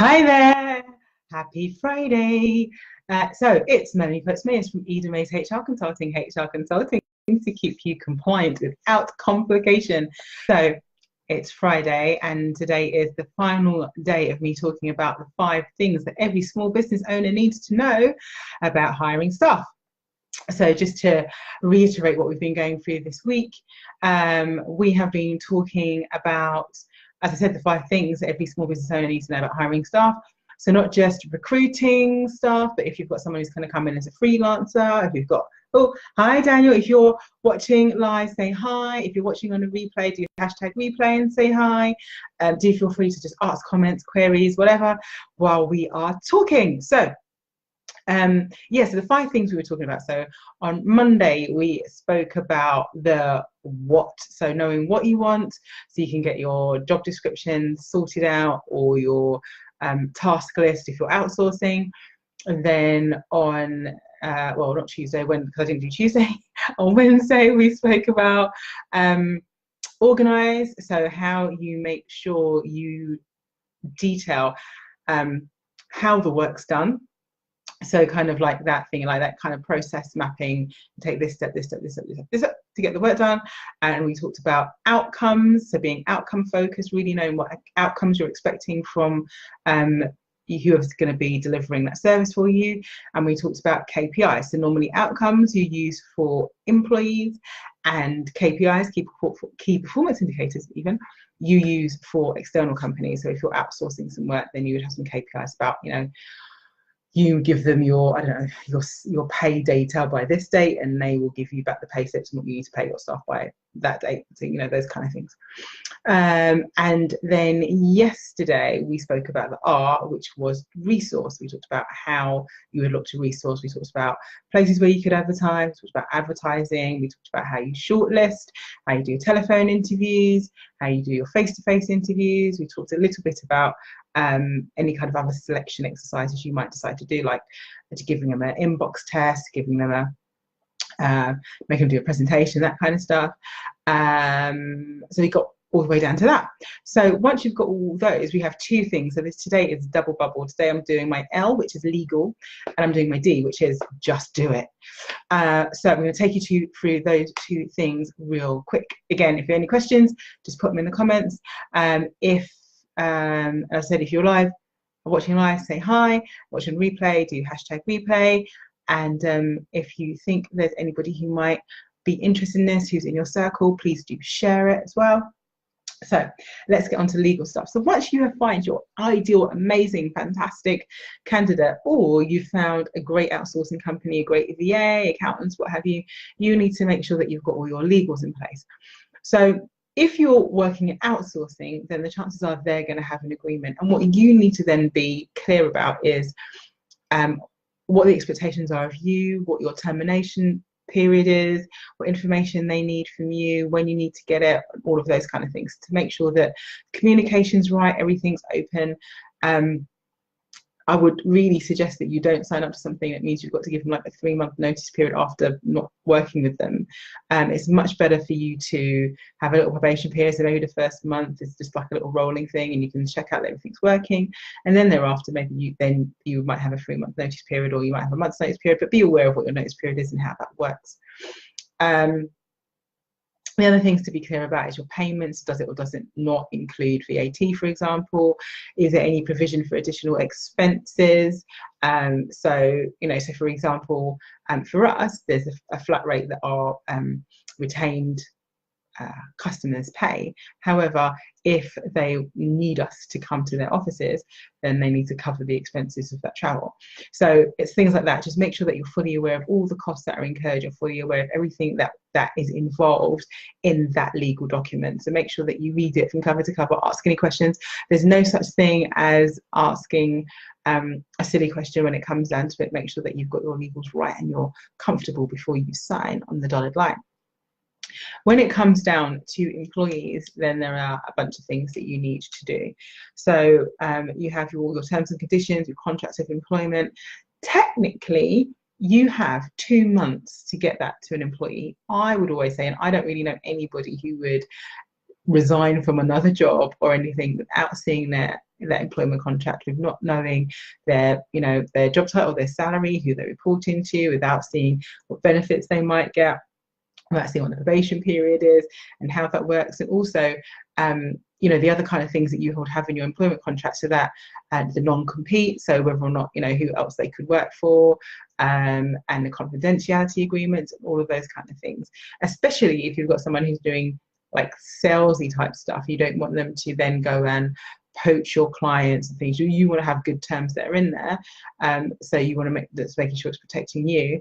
Hi there. Happy Friday. So it's Melanie Putsmayers from Eden Mays HR Consulting to keep you compliant without complication. So it's Friday, and today is the final day of me talking about the 5 things that every small business owner needs to know about hiring staff. So just to reiterate what we've been going through this week, we have been talking about, as I said, the 5 things that every small business owner needs to know about hiring staff. So not just recruiting staff, but if you've got someone who's going to come in as a freelancer, if you've got, oh, hi Daniel, if you're watching live, say hi. If you're watching on a replay, do hashtag replay and say hi. Do feel free to just ask comments, queries, whatever, while we are talking. So so the 5 things we were talking about. So on Monday we spoke about the what, so knowing what you want so you can get your job description sorted out, or your task list if you're outsourcing. And then on not Tuesday, because I didn't do Tuesday. On Wednesday we spoke about organize, so how you make sure you detail how the work's done. So kind of like that thing, like that kind of process mapping, take this step, this step, this step, this step, this step to get the work done. And we talked about outcomes, so being outcome focused, really knowing what outcomes you're expecting from whoever's going to be delivering that service for you. And we talked about KPIs, so normally outcomes you use for employees, and KPIs, key performance indicators even, you use for external companies. So if you're outsourcing some work, then you would have some KPIs about, you give them your, I don't know, your pay data by this date, and they will give you back the pay slips and what you need to pay your staff by that date. So, those kind of things. And then yesterday we spoke about the R, which was resource. We talked about how you would look to resource. We talked about places where you could advertise. We talked about advertising. We talked about how you shortlist, how you do telephone interviews, how you do your face-to-face interviews. We talked a little bit about any kind of other selection exercises you might decide to do, like giving them an inbox test, giving them make them do a presentation, that kind of stuff. So we got all the way down to that. So once you've got all those, we have 2 things. So today is double bubble. Today I'm doing my L, which is legal, and I'm doing my D, which is just do it. So I'm going to take you through those 2 things real quick. Again, if you have any questions, just put them in the comments. As I said, if you're watching live, say hi. Watching replay, do hashtag replay. And if you think there's anybody who might be interested in this, who's in your circle, please do share it as well. So let's get on to legal stuff. So once you have found your ideal, amazing, fantastic candidate, or you've found a great outsourcing company, a great VA, accountants, what have you, you need to make sure that you've got all your legals in place. So if you're working in outsourcing, then the chances are they're going to have an agreement. And what you need to then be clear about is what the expectations are of you, what your termination period is, what information they need from you, when you need to get it, all of those kind of things, to make sure that communication's right, everything's open. I would really suggest that you don't sign up to something that means you've got to give them like a 3-month notice period after not working with them. It's much better for you to have a little probation period. So maybe the first month is just like a little rolling thing, and you can check out that everything's working. And then thereafter, maybe you might have a 3-month notice period, or you might have a month's notice period. But be aware of what your notice period is and how that works. The other things to be clear about is your payments. Does it or does it not include VAT, for example? Is there any provision for additional expenses? So for example, for us, there's a flat rate that our retained customers pay. However, if they need us to come to their offices, then they need to cover the expenses of that travel. So it's things like that. Just make sure that you're fully aware of all the costs that are incurred. You're fully aware of everything that is involved in that legal document. So make sure that you read it from cover to cover. Ask any questions. There's no such thing as asking a silly question when it comes down to it. Make sure that you've got your legals right and you're comfortable before you sign on the dotted line. When it comes down to employees, then there are a bunch of things that you need to do. So you have your terms and conditions, your contracts of employment. Technically, you have 2 months to get that to an employee. I would always say, and I don't really know anybody who would resign from another job or anything without seeing their that employment contract with not knowing their, you know, their job title, their salary, who they're reporting to, without seeing what benefits they might get, without seeing what the probation period is and how that works. And also, you know, the other kind of things that you would have in your employment contract, so that the non-compete, so whether or not, you know, who else they could work for, and the confidentiality agreements, all of those kind of things. Especially if you've got someone who's doing like salesy type stuff, you don't want them to then go and poach your clients and things. You want to have good terms that are in there, so you want to make that's making sure it's protecting you.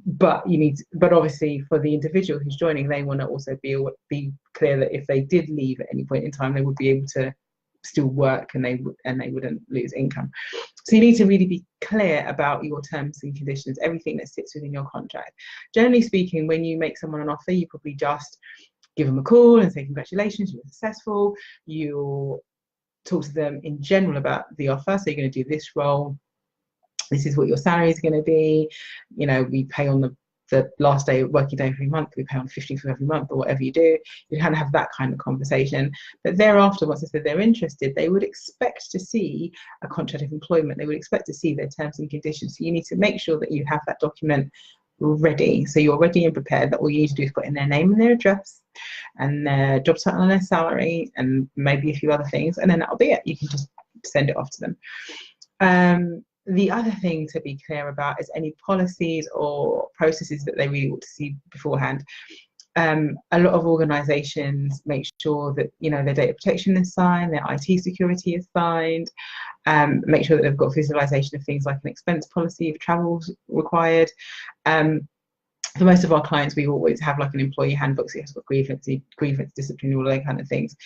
But you need, but obviously for the individual who's joining, they want to also be clear that if they did leave at any point in time, they would be able to still work, and they wouldn't lose income. So you need to really be clear about your terms and conditions, everything that sits within your contract. Generally speaking, when you make someone an offer, you probably just give them a call and say congratulations, you were successful. You'll talk to them in general about the offer. So you're going to do this role, this is what your salary is going to be. You know, we pay on the last day, working day every month, we pay on the 15th of every month, or whatever you do. You kind of have that kind of conversation. But thereafter, once they said they're interested, they would expect to see a contract of employment. They would expect to see their terms and conditions. So you need to make sure that you have that document ready. So you're ready and prepared, that all you need to do is put in their name and their address and their job title and their salary and maybe a few other things, and then that'll be it. You can just send it off to them. The other thing to be clear about is any policies or processes that they really want to see beforehand. A lot of organisations make sure that, you know, their data protection is signed, their IT security is signed, make sure that they've got visualisation of things like an expense policy if travel's required. For most of our clients, we always have like an employee handbook, so you've got grievance, discipline, all those kind of things.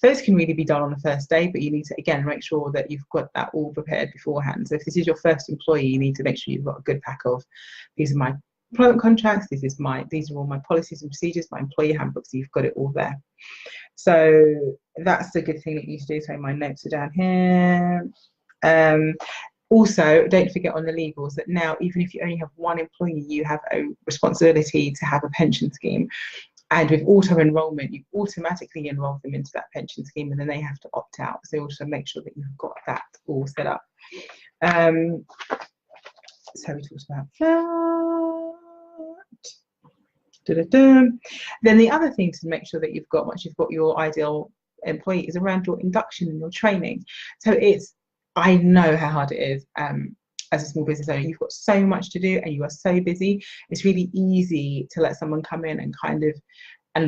Those can really be done on the first day, but you need to, again, make sure that you've got that all prepared beforehand. So if this is your first employee, you need to make sure you've got a good pack of, these are my employment contracts, these are all my policies and procedures, my employee handbook, so you've got it all there. So that's the good thing that you need to do. So my notes are down here. Also, don't forget on the legals that now, even if you only have one employee, you have a responsibility to have a pension scheme. And with auto-enrolment, you automatically enroll them into that pension scheme, and then they have to opt out. So also make sure that you've got that all set up. So we talked about that. Then the other thing to make sure that you've got, once you've got your ideal employee, is around your induction and your training. So I know how hard it is as a small business owner. You've got so much to do and you are so busy. It's really easy to let someone come in and kind of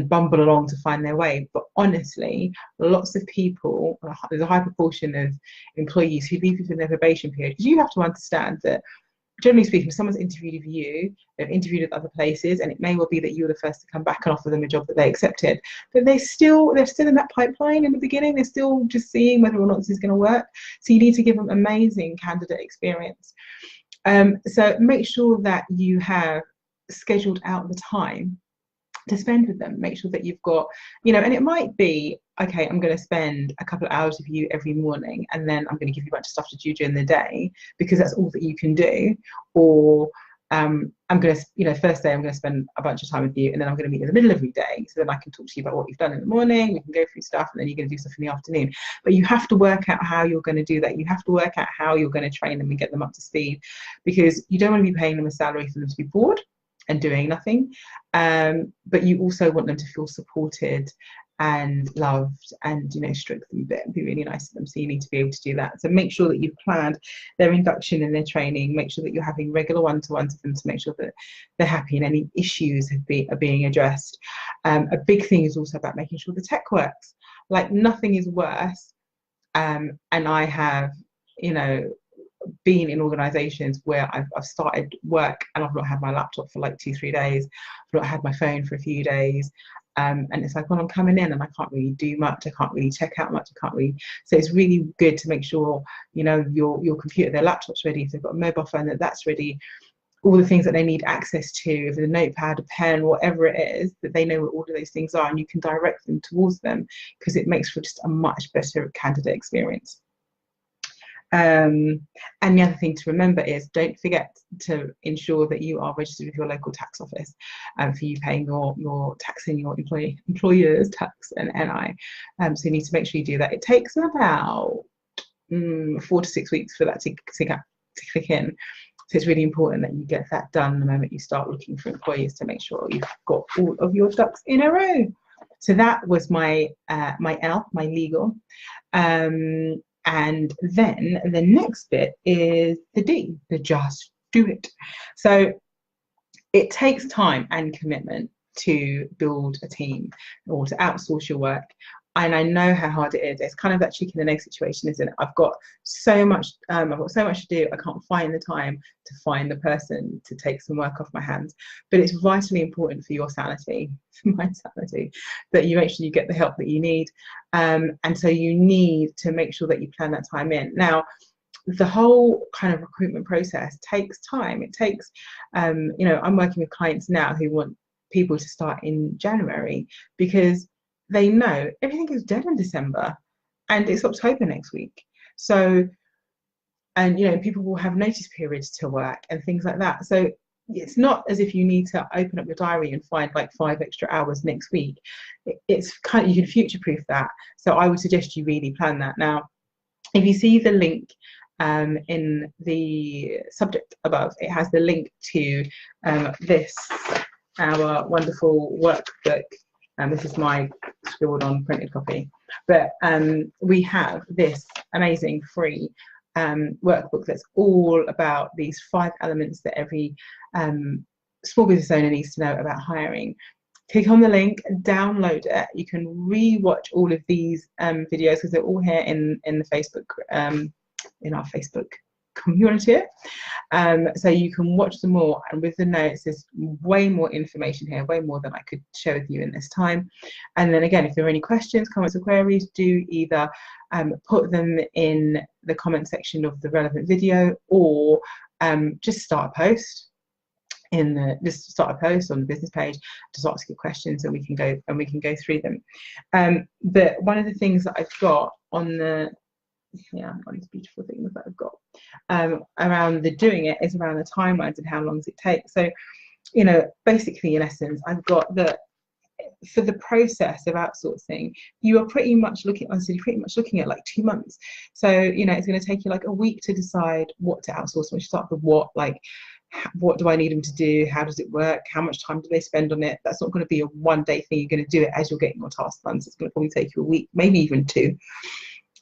bumble along to find their way. But honestly, lots of people, there's a high proportion of employees who leave within their probation period, because you have to understand that, generally speaking, if someone's interviewed with you, they've interviewed at other places, and it may well be that you were the first to come back and offer them a job that they accepted, but they're still in that pipeline in the beginning. They're still just seeing whether or not this is going to work. So you need to give them amazing candidate experience. So make sure that you have scheduled out the time to spend with them. Make sure that you've got, you know, and it might be, okay, I'm going to spend a couple of hours with you every morning, and then I'm going to give you a bunch of stuff to do during the day because that's all that you can do. Or I'm going to, you know, first day I'm going to spend a bunch of time with you, and then I'm going to meet in the middle of every day, so then I can talk to you about what you've done in the morning, we can go through stuff, and then you're going to do stuff in the afternoon. But you have to work out how you're going to do that. You have to work out how you're going to train them and get them up to speed, because you don't want to be paying them a salary for them to be bored and doing nothing, but you also want them to feel supported and loved and, you know, strengthened, be really nice to them. So you need to be able to do that. So make sure that you've planned their induction and their training. Make sure that you're having regular one-to-ones with them to make sure that they're happy and any issues are being addressed. A big thing is also about making sure the tech works. Like, nothing is worse, and I have, you know, been in organizations where I've started work and I've not had my laptop for like 2-3 days, I've not had my phone for a few days, and it's like, well, I'm coming in and I can't really do much, I can't really check out much, I can't really. So it's really good to make sure, you know, your computer, their laptop's ready, if they've got a mobile phone, that's ready, all the things that they need access to, if it's a notepad, a pen, whatever it is, that they know what all of those things are, and you can direct them towards them, because it makes for just a much better candidate experience. And the other thing to remember is don't forget to ensure that you are registered with your local tax office for you paying your tax and your employer's tax and NI. So you need to make sure you do that. It takes about 4 to 6 weeks for that to click in. So it's really important that you get that done the moment you start looking for employees to make sure you've got all of your ducks in a row. So that was my my legal. And then the next bit is the D, the just do it. So it takes time and commitment to build a team or to outsource your work. And I know how hard it is. It's kind of that chicken and egg situation, isn't it? I've got so much to do. I can't find the time to find the person to take some work off my hands. But it's vitally important for your sanity, for my sanity, that you make sure you get the help that you need. And so you need to make sure that you plan that time in. Now, the whole kind of recruitment process takes time. It takes, I'm working with clients now who want people to start in January because they know everything is dead in December and it's October next week. So, and people will have notice periods to work and things like that. So it's not as if you need to open up your diary and find like 5 extra hours next week. It's kind of, you can future-proof that. So I would suggest you really plan that. Now, if you see the link in the subject above, it has the link to this, our wonderful workbook. This is my scribbled on printed copy, but we have this amazing free workbook that's all about these 5 elements that every small business owner needs to know about hiring. Click on the link, download it. You can re-watch all of these videos because they're all here in the Facebook, in our Facebook community. So you can watch them all, and with the notes there's way more information here, way more than I could share with you in this time. And then again, if there are any questions, comments or queries, do either put them in the comment section of the relevant video, or just start a post on the business page, just ask your questions and we can go through them. But one of the things that I've got on the on these beautiful things that I've got around the doing it is around the timelines and how long does it take. So basically in essence, I've got that for the process of outsourcing, you are pretty much looking at like 2 months. So it's going to take you like a week to decide what to outsource. When you start with what do I need them to do? How does it work? How much time do they spend on it? That's not going to be a one-day thing. You're going to do it as you're getting your task done. So it's going to probably take you a week, maybe even 2.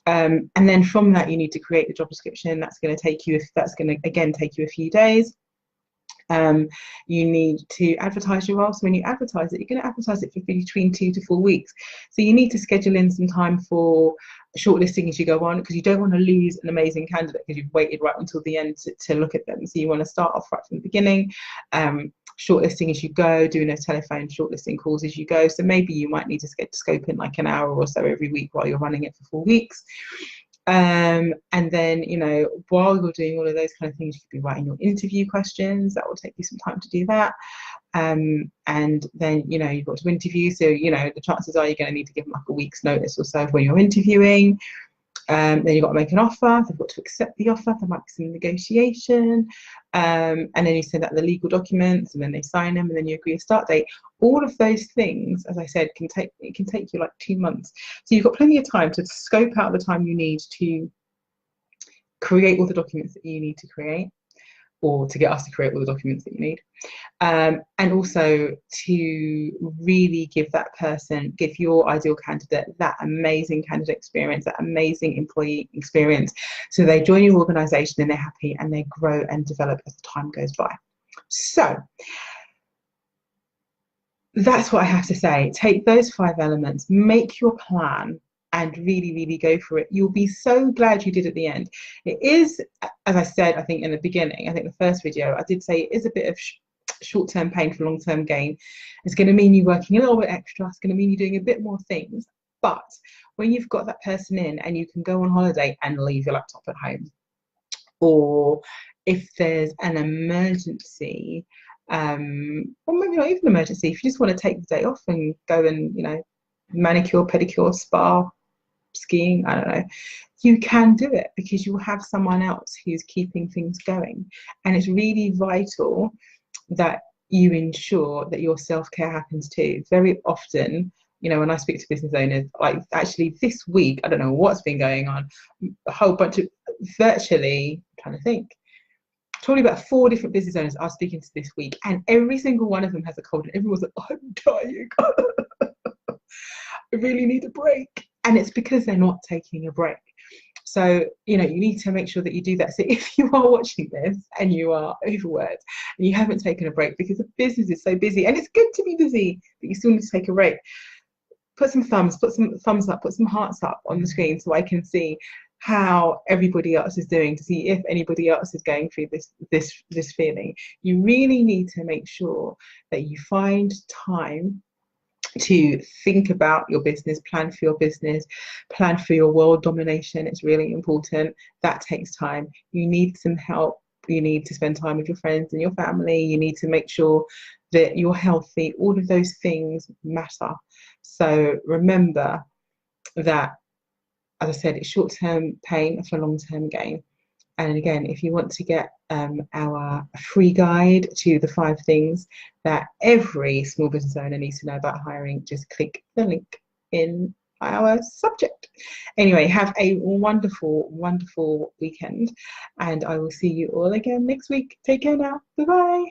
And then from that, you need to create the job description. That's going to take you a few days. You need to advertise your role. So when you advertise it, you're going to advertise it for between 2 to 4 weeks. So you need to schedule in some time for shortlisting as you go on, because you don't want to lose an amazing candidate because you've waited right until the end to look at them. So you want to start off right from the beginning, shortlisting as you go, doing those telephone shortlisting calls as you go. So maybe you might need to scope in like an hour or so every week while you're running it for 4 weeks. And then, while you're doing all of those kind of things, you could be writing your interview questions. That will take you some time to do that. And then, you've got to interview. So, the chances are you're going to need to give them like a week's notice or so when you're interviewing. Then you've got to make an offer. They've got to accept the offer. There might be some negotiation. And then you send out the legal documents, and then they sign them, and then you agree a start date. All of those things, as I said, can take you like 2 months. So you've got plenty of time to scope out the time you need to create all the documents that you need to create, or to get us to create all the documents that you need. And also to really give your ideal candidate that amazing candidate experience, that amazing employee experience, so they join your organisation and they're happy and they grow and develop as the time goes by. So that's what I have to say. Take those 5 elements, make your plan, and really, really go for it. You'll be so glad you did at the end. It is, as I said, I think in the beginning, I think the first video, I did say it is a bit of short-term pain for long-term gain. It's going to mean you working a little bit extra. It's going to mean you doing a bit more things. But when you've got that person in and you can go on holiday and leave your laptop at home, or if there's an emergency, or maybe not even an emergency, if you just want to take the day off and go and, manicure, pedicure, spa, skiing, I don't know, you can do it because you will have someone else who's keeping things going. And it's really vital that you ensure that your self-care happens too. Very often, you know, when I speak to business owners, like actually this week, I don't know what's been going on, a whole bunch of virtually, I'm trying to think, probably about 4 different business owners I was speaking to this week, and every single one of them has a cold, and everyone's like, oh, I'm dying. I really need a break. And it's because they're not taking a break. So, you know, you need to make sure that you do that. So if you are watching this and you are overworked and you haven't taken a break because the business is so busy, and it's good to be busy, but you still need to take a break, put some thumbs up, put some hearts up on the screen so I can see how everybody else is doing, to see if anybody else is going through this feeling. You really need to make sure that you find time to think about your business, plan for your business, plan for your world domination. It's really important. That takes time. You need some help. You need to spend time with your friends and your family. You need to make sure that you're healthy. All of those things matter. So remember that, as I said, it's short-term pain for long-term gain. And again, if you want to get our free guide to the 5 things that every small business owner needs to know about hiring, just click the link in our subject. Anyway, have a wonderful, wonderful weekend, and I will see you all again next week. Take care now. Bye-bye.